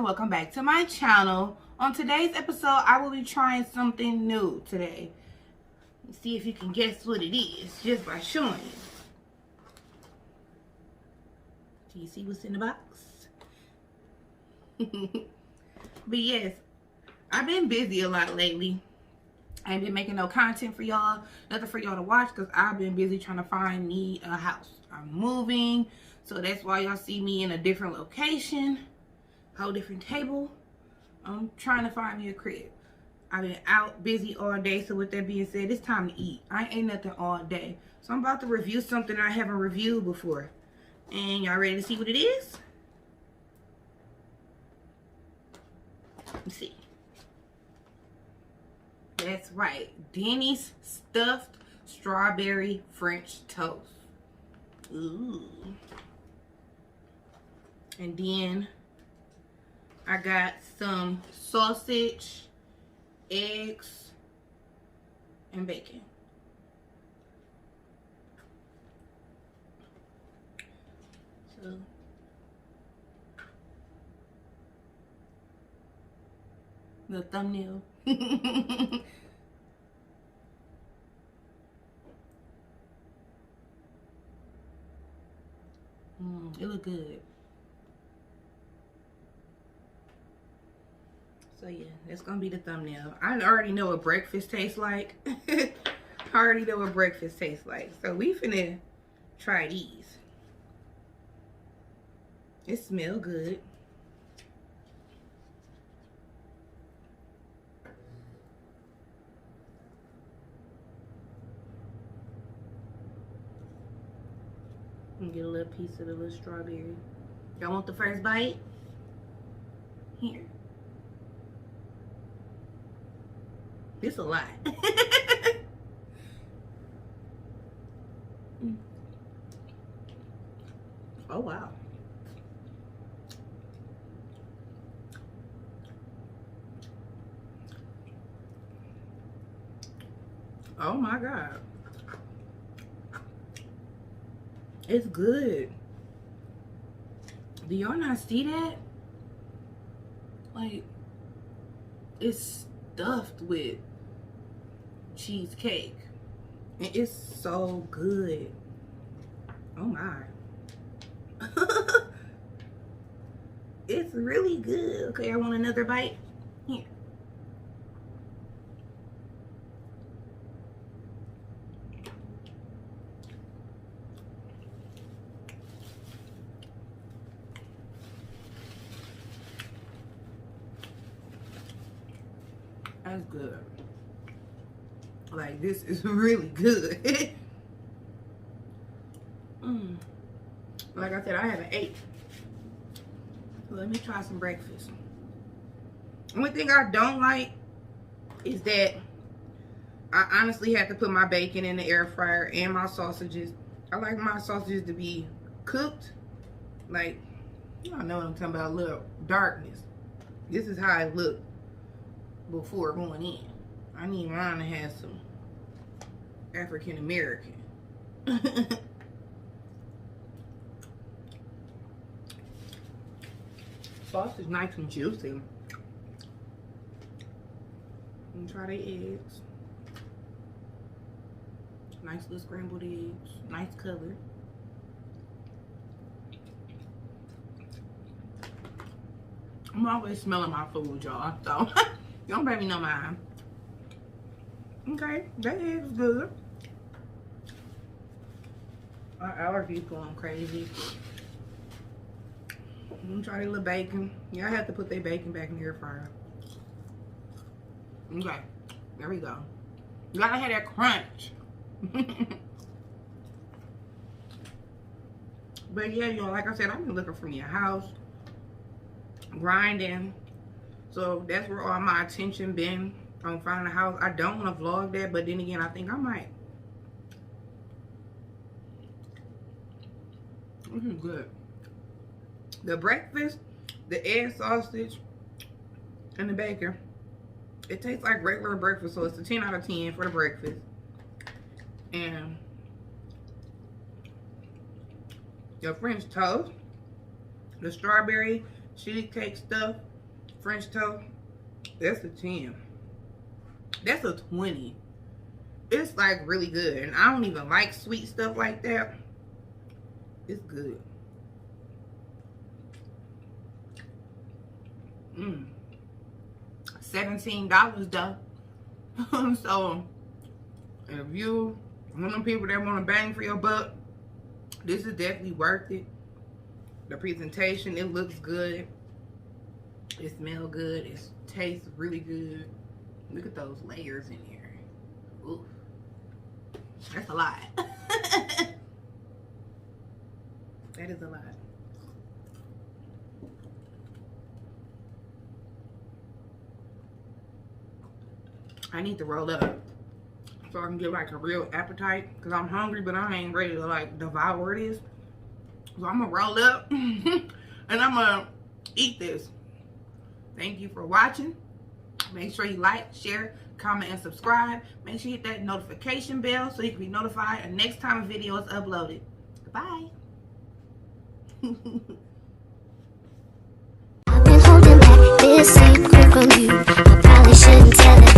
and welcome back to my channel. On today's episode, I will be trying something new today. Let's see if you can guess what it is just by showing you. Do you see what's in the box? But yes, I've been busy a lot lately. I ain't been making no content for y'all, nothing for y'all to watch, because I've been busy trying to find me a house. I'm moving, so that's why y'all see me in a different location, whole different table. I'm trying to find me a crib. I've been out busy all day, so with that being said, it's time to eat. I ain't ate nothing all day, so I'm about to review something I haven't reviewed before. And y'all ready to see what it is? Let's see. That's right, Denny's stuffed strawberry French toast. Ooh. And then I got some sausage, eggs, and bacon. So the thumbnail. It look good. So yeah, that's gonna be the thumbnail. I already know what breakfast tastes like. I already know what breakfast tastes like. So we finna try these. It smell good. And get a little piece of the little strawberry. Y'all want the first bite? Here. This a lot. Oh wow. Oh my God. It's good. Do y'all not see that? Like, it's stuffed with cheesecake. And it's so good. Oh my. It's really good. Okay, I want another bite. Here. That's good. Like, this is really good. Like I said, I haven't ate. So let me try some breakfast. Only thing I don't like is that I honestly have to put my bacon in the air fryer and my sausages. I like my sausages to be cooked. Like, y'all know what I'm talking about, a little darkness. This is how it looked before going in. I need mine to have some African American. Sauce is nice and juicy. And try the eggs. Nice little scrambled eggs. Nice color. I'm always smelling my food, y'all. So don't pay me no mind. Okay, that egg is good. My allergies going crazy. I'm gonna try a little bacon. Yeah, I have to put their bacon back in the air fryer. Okay, there we go. You gotta have that crunch. But yeah, y'all, like I said, I've been looking for me a house, grinding. So that's where all my attention been on finding a house. I don't want to vlog that, but then again, I think I might. This is good. The breakfast, the egg sausage, and the bacon, it tastes like regular breakfast, so it's a 10 out of 10 for the breakfast. And the French toast, the strawberry cheesecake stuff, French toast, that's a 10. That's a 20. It's like really good. And I don't even like sweet stuff like that. It's good. $17 though. So if you one of them people that want to bang for your buck, this is definitely worth it. The presentation, it looks good. It smells good. It tastes really good. Look at those layers in here. Ooh, that's a lot. That is a lot. I need to roll up so I can get like a real appetite, because I'm hungry but I ain't ready to like devour this. So I'm gonna roll up and I'm gonna eat this. Thank you for watching. Make sure you like, share, comment, and subscribe. Make sure you hit that notification bell so you can be notified the next time a video is uploaded. Goodbye. I've been holding back this secret from you. I probably shouldn't tell it.